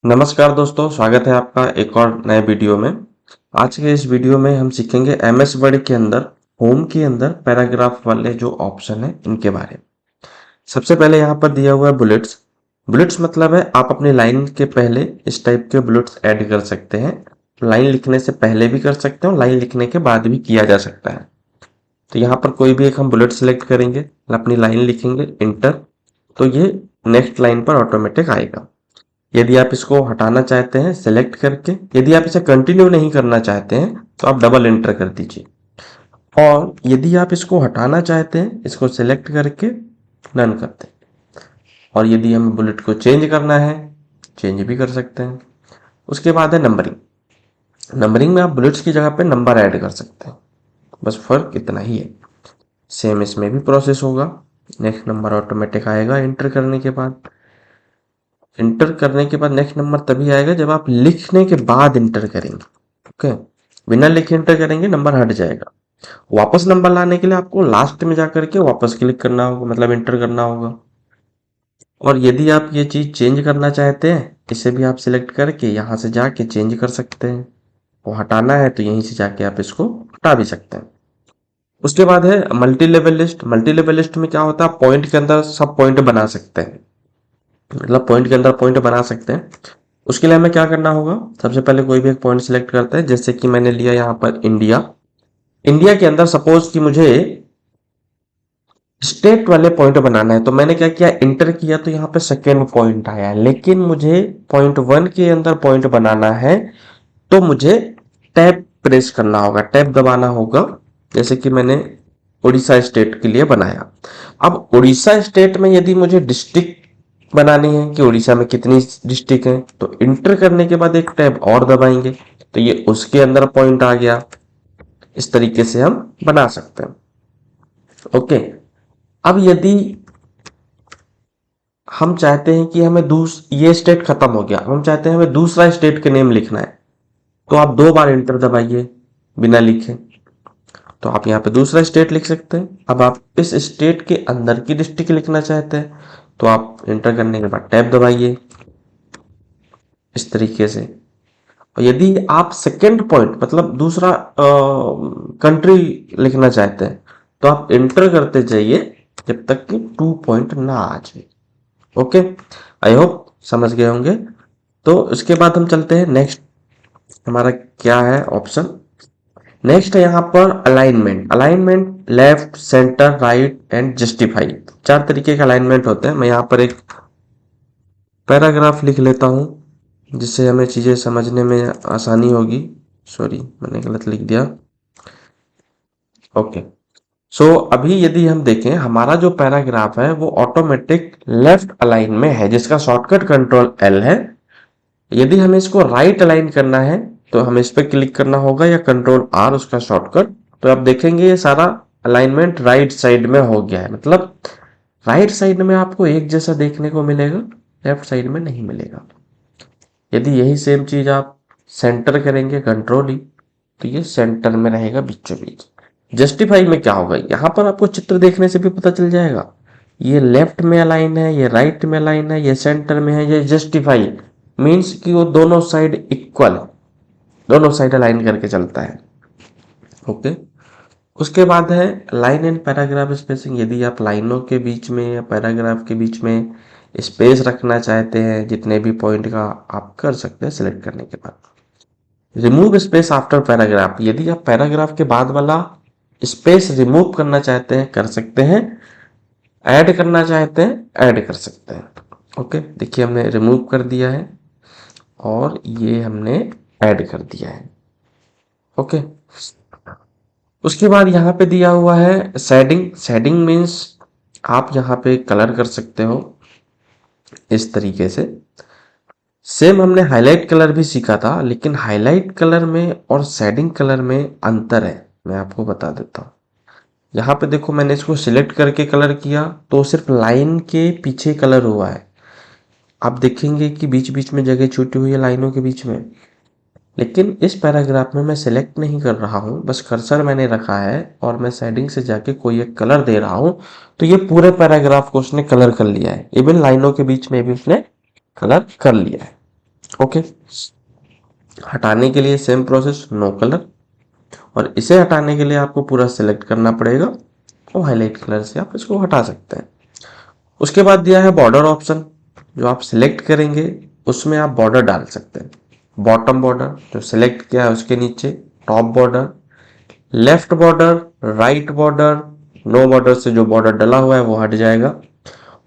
नमस्कार दोस्तों, स्वागत है आपका एक और नए वीडियो में। आज के इस वीडियो में हम सीखेंगे एमएस वर्ड के अंदर होम के अंदर पैराग्राफ वाले जो ऑप्शन है इनके बारे में। सबसे पहले यहाँ पर दिया हुआ है बुलेट्स। बुलेट्स मतलब है आप अपनी लाइन के पहले इस टाइप के बुलेट्स ऐड कर सकते हैं। लाइन लिखने से पहले भी कर सकते हो, लाइन लिखने के बाद भी किया जा सकता है। तो यहाँ पर कोई भी एक हम बुलेट सेलेक्ट करेंगे, अपनी लाइन लिखेंगे, इंटर, तो ये नेक्स्ट लाइन पर ऑटोमेटिक आएगा। यदि आप इसको हटाना चाहते हैं सेलेक्ट करके, यदि आप इसे कंटिन्यू नहीं करना चाहते हैं तो आप डबल एंटर कर दीजिए। और यदि आप इसको हटाना चाहते हैं इसको सेलेक्ट करके डन करते हैं। और यदि हमें बुलेट को चेंज करना है चेंज भी कर सकते हैं। उसके बाद है नंबरिंग। नंबरिंग में आप बुलेट्स की जगह पे नंबर ऐड कर सकते हैं, बस फर्क इतना ही है। सेम इसमें भी प्रोसेस होगा। नेक्स्ट नंबर ऑटोमेटिक आएगा एंटर करने के बाद। इंटर करने के बाद नेक्स्ट नंबर तभी आएगा जब आप लिखने के बाद इंटर करेंगे। ओके, बिना लिखे इंटर करेंगे नंबर हट जाएगा। वापस नंबर लाने के लिए आपको लास्ट में जाकर के वापस क्लिक करना होगा, मतलब इंटर करना होगा। और यदि आप ये चीज चेंज करना चाहते हैं इसे भी आप सिलेक्ट करके यहाँ से जाके चेंज कर सकते हैं। वो हटाना है तो यहीं से जाके आप इसको हटा भी सकते हैं। उसके बाद है multi level list. Multi level list में क्या होता है, पॉइंट के अंदर सब पॉइंट बना सकते हैं, मतलब पॉइंट के अंदर पॉइंट बना सकते हैं। उसके लिए हमें क्या करना होगा, सबसे पहले कोई भी एक पॉइंट सिलेक्ट करते हैं। जैसे कि मैंने लिया यहाँ पर इंडिया। इंडिया के अंदर सपोज कि मुझे स्टेट वाले पॉइंट बनाना है, तो मैंने क्या किया, इंटर किया तो यहाँ पे सेकेंड पॉइंट आया। लेकिन मुझे पॉइंट 1 के अंदर पॉइंट बनाना है तो मुझे टैब प्रेस करना होगा, टैब दबाना होगा। जैसे कि मैंने उड़ीसा स्टेट के लिए बनाया। अब उड़ीसा स्टेट में यदि मुझे डिस्ट्रिक्ट बनानी है कि उड़ीसा में कितनी डिस्ट्रिक्ट है, तो इंटर करने के बाद एक टैब और दबाएंगे तो ये उसके अंदर पॉइंट आ गया। इस तरीके से हम बना सकते हैं। ओके, अब यदि हम चाहते हैं कि हमें ये स्टेट खत्म हो गया, हम चाहते हैं हमें दूसरा स्टेट के नेम लिखना है, तो आप 2 बार इंटर दबाइए बिना लिखे, तो आप यहाँ पे दूसरा स्टेट लिख सकते हैं। अब आप इस स्टेट के अंदर की डिस्ट्रिक्ट लिखना चाहते हैं तो आप इंटर करने के बाद टैब दबाइए इस तरीके से। और यदि आप सेकेंड पॉइंट मतलब दूसरा कंट्री लिखना चाहते हैं तो आप इंटर करते जाइए जब तक कि 2 पॉइंट ना आ जाए। ओके, आई होप समझ गए होंगे। तो उसके बाद हम चलते हैं नेक्स्ट। हमारा क्या है ऑप्शन, नेक्स्ट है यहाँ पर alignment. Alignment left, centre, right and justify, 4 तरीके के अलाइनमेंट होते हैं। मैं यहाँ पर एक पैराग्राफ लिख लेता हूँ जिससे हमें चीजें समझने में आसानी होगी। सॉरी, मैंने गलत लिख दिया। ओके, सो अभी यदि हम देखें हमारा जो पैराग्राफ है वो ऑटोमेटिक लेफ्ट अलाइन में है जिसका शॉर्टकट कंट्रोल एल है। यदि हमें इसको राइट अलाइन करना है तो हमें इस पर क्लिक करना होगा या कंट्रोल आर उसका शॉर्टकट। तो आप देखेंगे ये सारा अलाइनमेंट राइट साइड में हो गया है, मतलब राइट साइड में आपको एक जैसा देखने को मिलेगा, लेफ्ट साइड में नहीं मिलेगा। यदि यही सेम चीज आप सेंटर करेंगे कंट्रोल ई तो ये सेंटर में रहेगा बीचों बीच। जस्टिफाई में क्या होगा, यहां पर आपको चित्र देखने से भी पता चल जाएगा ये लेफ्ट में अलाइन है, ये राइट में अलाइन है, ये सेंटर में है, ये जस्टिफाई मीन्स कि वो दोनों साइड इक्वल है, दोनों साइड अलाइन करके चलता है। ओके, उसके बाद है लाइन एंड पैराग्राफ स्पेसिंग। यदि आप लाइनों के बीच में या पैराग्राफ के बीच में स्पेस रखना चाहते हैं जितने भी पॉइंट का आप कर सकते हैं सिलेक्ट करने के बाद। रिमूव स्पेस आफ्टर पैराग्राफ, यदि आप पैराग्राफ के बाद वाला स्पेस रिमूव करना चाहते हैं कर सकते हैं, ऐड करना चाहते हैं ऐड कर सकते हैं। ओके, देखिए हमने रिमूव कर दिया है और ये हमने ऐड कर दिया है। ओके, उसके बाद यहाँ पे दिया हुआ है शेडिंग। शेडिंग मीन्स आप यहाँ पे कलर कर सकते हो इस तरीके से। सेम हमने हाईलाइट कलर भी सीखा था, लेकिन हाईलाइट कलर में और शेडिंग कलर में अंतर है, मैं आपको बता देता हूँ। यहाँ पे देखो मैंने इसको सिलेक्ट करके कलर किया तो सिर्फ लाइन के पीछे कलर हुआ है। आप देखेंगे कि बीच बीच में जगह छूटी हुई है लाइनों के बीच में, लेकिन इस पैराग्राफ में मैं सिलेक्ट नहीं कर रहा हूँ, बस कर्सर मैंने रखा है और मैं शेडिंग से जाके कोई एक कलर दे रहा हूँ तो ये पूरे पैराग्राफ को उसने कलर कर लिया है। इवन लाइनों के बीच में भी उसने कलर कर लिया है। ओके, हटाने के लिए सेम प्रोसेस, नो कलर, और इसे हटाने के लिए आपको पूरा सिलेक्ट करना पड़ेगा और हाईलाइट कलर से आप इसको हटा सकते हैं। उसके बाद दिया है बॉर्डर ऑप्शन, जो आप सिलेक्ट करेंगे उसमें आप बॉर्डर डाल सकते हैं। बॉटम बॉर्डर जो सिलेक्ट किया है उसके नीचे, top border, left border, right border, no border से जो बॉर्डर डला हुआ है वो हट जाएगा।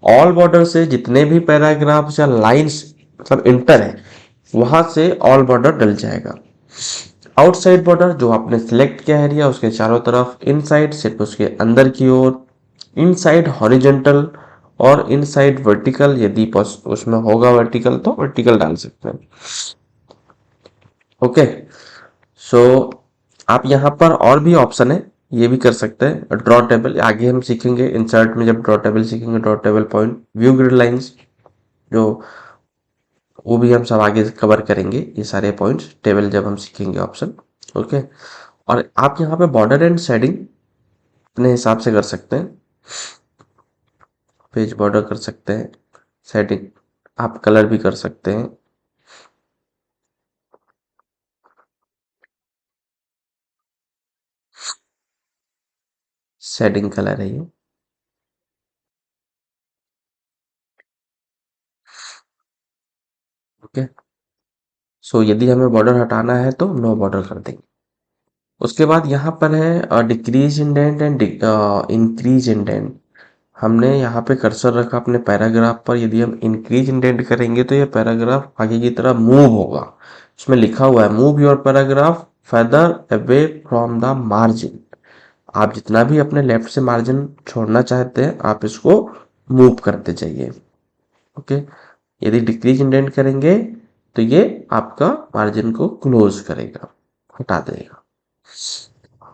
ऑल बॉर्डर से जितने भी पैराग्राफ्स या लाइंस मतलब इंटर है वहां से ऑल बॉर्डर डल जाएगा। आउटसाइड बॉर्डर जो आपने सिलेक्ट किया एरिया उसके चारों तरफ, इनसाइड सिर्फ उसके अंदर की ओर, इनसाइड हॉरिजेंटल और इनसाइड वर्टिकल, यदि उसमें होगा वर्टिकल तो वर्टिकल डाल सकते हैं। ओके, सो आप यहाँ पर और भी ऑप्शन है, ये भी कर सकते हैं। ड्रॉ टेबल आगे हम सीखेंगे, इंसर्ट में जब ड्रॉ टेबल सीखेंगे, draw table point, view grid lines, जो वो भी हम सब आगे कवर करेंगे, ये सारे पॉइंट्स टेबल जब हम सीखेंगे ऑप्शन। ओके, और आप यहाँ पे बॉर्डर एंड शेडिंग अपने हिसाब से कर सकते हैं। पेज बॉर्डर कर सकते हैं, शेडिंग आप कलर भी कर सकते हैं। शेडिंग कलर है ये। ओके, सो यदि हमें बॉर्डर हटाना है तो नो बॉर्डर कर देंगे। उसके बाद यहाँ पर है decrease indent and increase indent. हमने यहाँ पे कर्सर रखा अपने पैराग्राफ पर, यदि हम इंक्रीज इंडेंट करेंगे तो ये पैराग्राफ आगे की तरफ मूव होगा। इसमें लिखा हुआ है move your paragraph further away from the margin. आप जितना भी अपने लेफ्ट से मार्जिन छोड़ना चाहते हैं आप इसको मूव करते जाइए। ओके, यदि डिक्रीज इंडेंट करेंगे तो ये आपका मार्जिन को क्लोज करेगा, हटा देगा।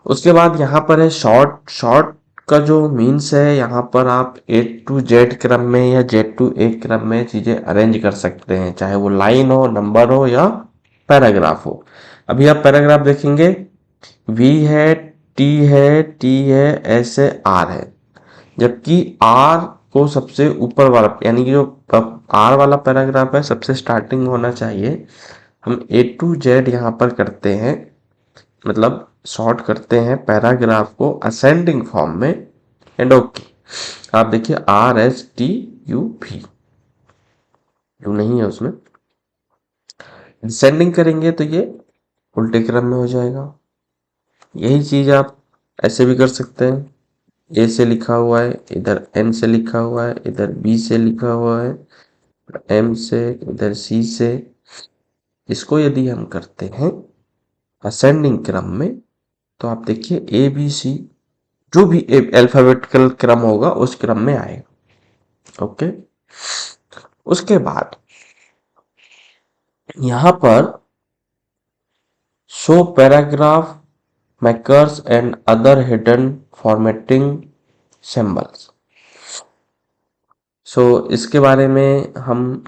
उसके बाद यहाँ पर है शॉर्ट। शॉर्ट का जो मीन्स है, यहाँ पर आप ए टू जेड क्रम में या जेड टू ए क्रम में चीजें अरेंज कर सकते हैं, चाहे वो लाइन हो, नंबर हो या पैराग्राफ हो। अभी आप पैराग्राफ देखेंगे, वी है, टी है, एस है, आर है, जबकि आर को सबसे ऊपर वाला यानी कि जो आर वाला पैराग्राफ है सबसे स्टार्टिंग होना चाहिए। हम ए टू जेड यहाँ पर करते हैं, मतलब सॉर्ट करते हैं पैराग्राफ को असेंडिंग फॉर्म में। एंड ओके, आप देखिए आर एस टी यू भी, यू नहीं है उसमें। डिसेंडिंग करेंगे तो ये उल्टे क्रम में हो जाएगा। यही चीज आप ऐसे भी कर सकते हैं। ए से लिखा हुआ है, इधर एन से लिखा हुआ है, इधर बी से लिखा हुआ है, एम से, इधर सी से। इसको यदि हम करते हैं असेंडिंग क्रम में तो आप देखिए ए बी सी जो भी अल्फाबेटिकल क्रम होगा उस क्रम में आएगा। ओके, उसके बाद यहां पर show paragraph markers and other hidden formatting symbols. So इसके बारे में हम